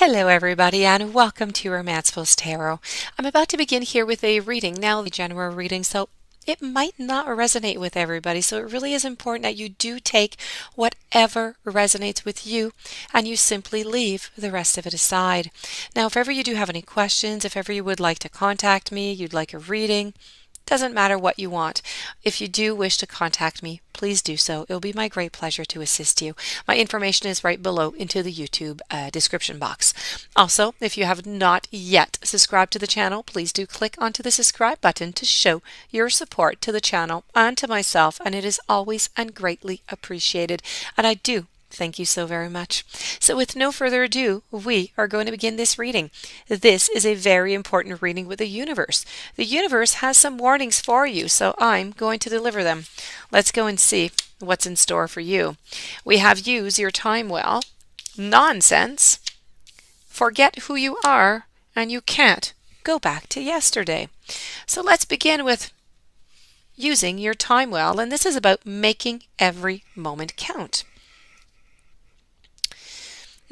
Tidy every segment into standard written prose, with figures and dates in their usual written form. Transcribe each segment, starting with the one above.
Hello everybody and welcome to Romanceful's Tarot. I'm about to begin here with a reading, now the general reading, so it might not resonate with everybody, so it really is important that you do take whatever resonates with you and you simply leave the rest of it aside. Now, if ever you do have any questions, if ever you would like to contact me, you'd like a reading, doesn't matter what you want. If you do wish to contact me, please do so. It will be my great pleasure to assist you. My information is right below into the YouTube description box. Also, if you have not yet subscribed to the channel, please do click onto the subscribe button to show your support to the channel and to myself, and it is always and greatly appreciated. And I do thank you so very much. So with no further ado, we are going to begin this reading. This is a very important reading with the universe. The universe has some warnings for you, so I'm going to deliver them. Let's go and see what's in store for you. We have use your time well, nonsense, forget who you are, and you can't go back to yesterday. So let's begin with using your time well, and this is about making every moment count.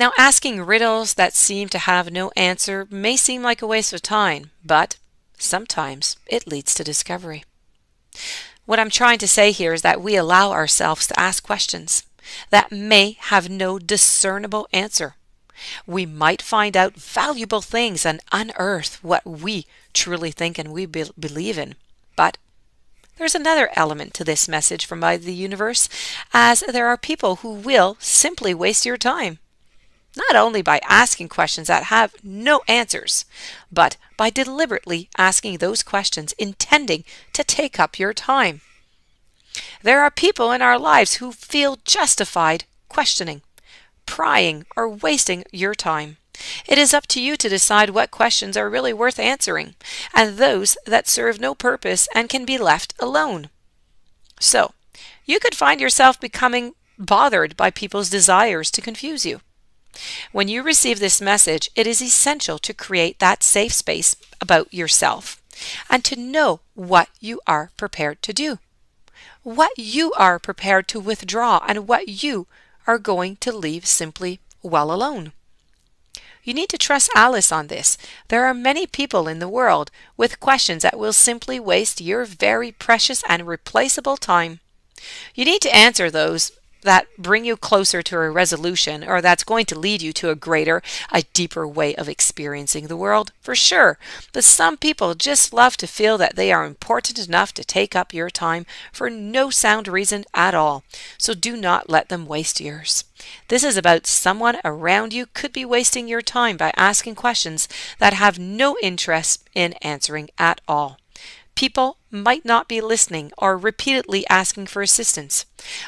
Now, asking riddles that seem to have no answer may seem like a waste of time, but sometimes it leads to discovery. What I'm trying to say here is that we allow ourselves to ask questions that may have no discernible answer. We might find out valuable things and unearth what we truly think and we believe in. But there's another element to this message from the universe, as there are people who will simply waste your time. Not only by asking questions that have no answers, but by deliberately asking those questions intending to take up your time. There are people in our lives who feel justified questioning, prying, or wasting your time. It is up to you to decide what questions are really worth answering, and those that serve no purpose and can be left alone. So, you could find yourself becoming bothered by people's desires to confuse you. When you receive this message, it is essential to create that safe space about yourself and to know what you are prepared to do, what you are prepared to withdraw, and what you are going to leave simply well alone. You need to trust Alice on this. There are many people in the world with questions that will simply waste your very precious and replaceable time. You need to answer those that bring you closer to a resolution, or that's going to lead you to a greater, a deeper way of experiencing the world, for sure. But some people just love to feel that they are important enough to take up your time for no sound reason at all. So do not let them waste yours. This is about someone around you could be wasting your time by asking questions that have no interest in answering at all. People might not be listening or repeatedly asking for assistance,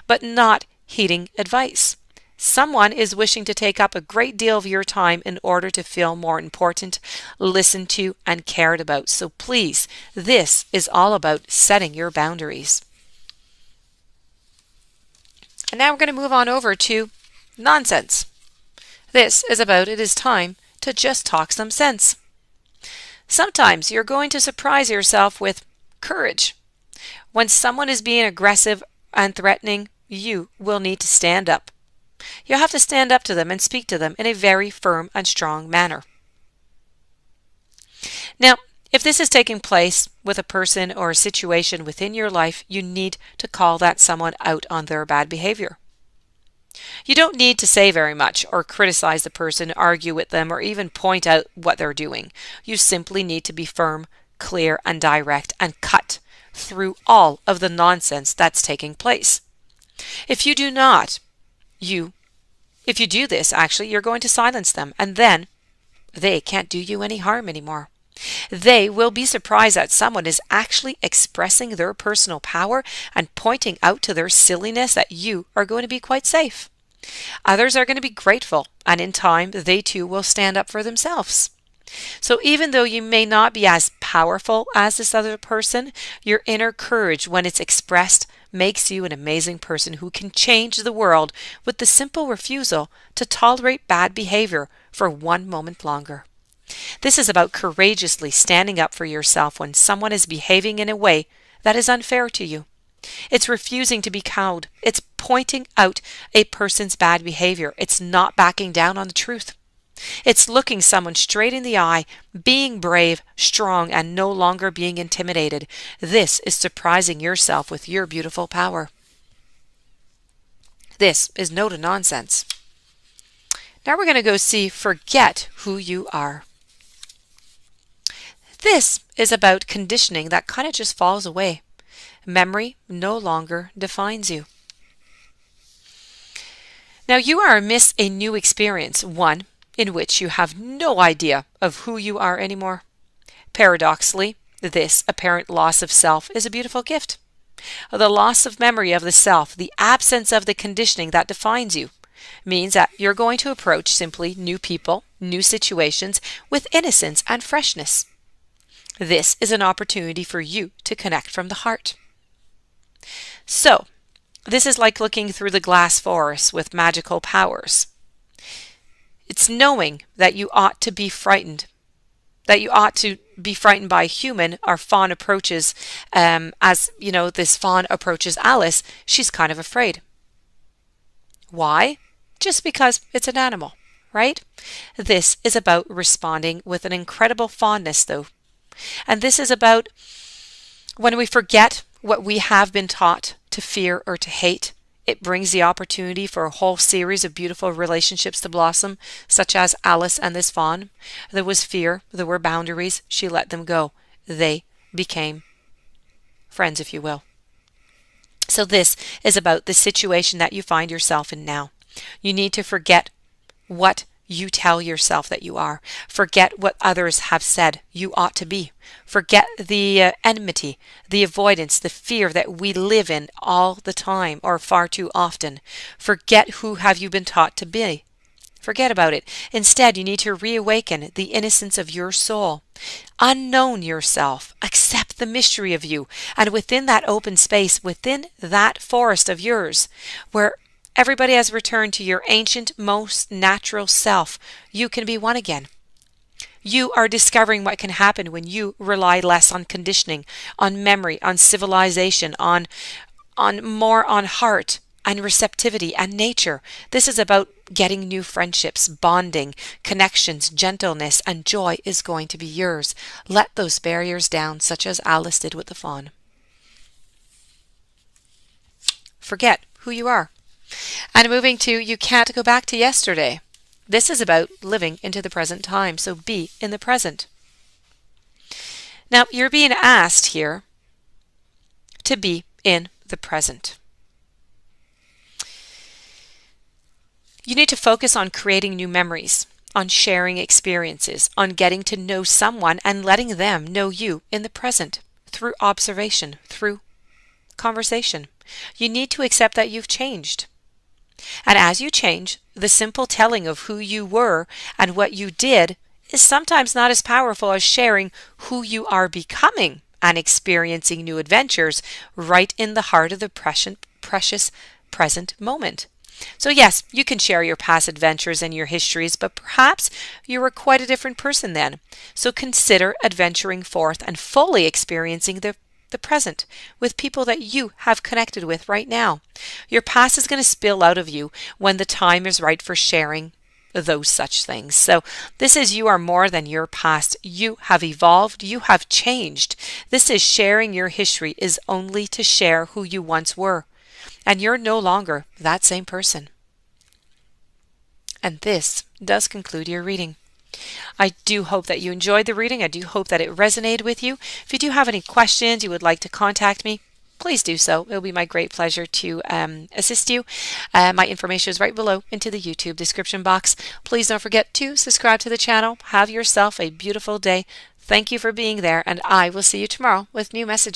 but not heeding advice. Someone is wishing to take up a great deal of your time in order to feel more important, listened to, and cared about. So please, this is all about setting your boundaries. And now we're going to move on over to nonsense. This is about it is time to just talk some sense. Sometimes you're going to surprise yourself with courage. When someone is being aggressive and threatening, you will need to stand up. You'll have to stand up to them and speak to them in a very firm and strong manner. Now, if this is taking place with a person or a situation within your life, you need to call that someone out on their bad behavior. You don't need to say very much or criticize the person, argue with them, or even point out what they're doing. You simply need to be firm, clear, and direct and cut through all of the nonsense that's taking place. If you do this, you're going to silence them, and then they can't do you any harm anymore. They will be surprised that someone is actually expressing their personal power and pointing out to their silliness that you are going to be quite safe. Others are going to be grateful, and in time, they too will stand up for themselves. So even though you may not be as powerful as this other person, your inner courage, when it's expressed, makes you an amazing person who can change the world with the simple refusal to tolerate bad behavior for one moment longer. This is about courageously standing up for yourself when someone is behaving in a way that is unfair to you. It's refusing to be cowed. It's pointing out a person's bad behavior. It's not backing down on the truth. It's looking someone straight in the eye, being brave, strong, and no longer being intimidated. This is surprising yourself with your beautiful power. This is no to nonsense. Now we're going to go see forget who you are. This is about conditioning that kind of just falls away. Memory no longer defines you. Now you are amidst a new experience, one in which you have no idea of who you are anymore. Paradoxically, this apparent loss of self is a beautiful gift. The loss of memory of the self, the absence of the conditioning that defines you, means that you're going to approach simply new people, new situations with innocence and freshness. This is an opportunity for you to connect from the heart. So, this is like looking through the glass forest with magical powers. It's knowing that you ought to be frightened, that you ought to be frightened by a human or fawn approaches, as you know, this fawn approaches Alice, she's kind of afraid. Why? Just because it's an animal, right? This is about responding with an incredible fondness, though. And this is about when we forget what we have been taught to fear or to hate, it brings the opportunity for a whole series of beautiful relationships to blossom, such as Alice and this fawn. There was fear, there were boundaries, she let them go. They became friends, if you will. So this is about the situation that you find yourself in now. You need to forget what you tell yourself that you are. Forget what others have said you ought to be. Forget the enmity, the avoidance, the fear that we live in all the time or far too often. Forget who have you been taught to be. Forget about it. Instead, you need to reawaken the innocence of your soul. Unknown yourself. Accept the mystery of you. And within that open space, within that forest of yours, where everybody has returned to your ancient, most natural self, you can be one again. You are discovering what can happen when you rely less on conditioning, on memory, on civilization, on more on heart and receptivity and nature. This is about getting new friendships, bonding, connections, gentleness, and joy is going to be yours. Let those barriers down, such as Alice did with the fawn. Forget who you are. And moving to you can't go back to yesterday. This is about living into the present time, so be in the present. Now, you're being asked here to be in the present. You need to focus on creating new memories, on sharing experiences, on getting to know someone and letting them know you in the present through observation, through conversation. You need to accept that you've changed. And as you change, the simple telling of who you were and what you did is sometimes not as powerful as sharing who you are becoming and experiencing new adventures right in the heart of the precious present moment. So yes, you can share your past adventures and your histories, but perhaps you were quite a different person then. So consider adventuring forth and fully experiencing the present with people that you have connected with right now. Your past is going to spill out of you when the time is right for sharing those such things. So this is you are more than your past. You have evolved. You have changed. This is sharing your history is only to share who you once were. And you're no longer that same person. And this does conclude your reading. I do hope that you enjoyed the reading. I do hope that it resonated with you. If you do have any questions, you would like to contact me, please do so. It'll be my great pleasure to assist you. My information is right below into the YouTube description box. Please don't forget to subscribe to the channel. Have yourself a beautiful day. Thank you for being there, and I will see you tomorrow with new messages.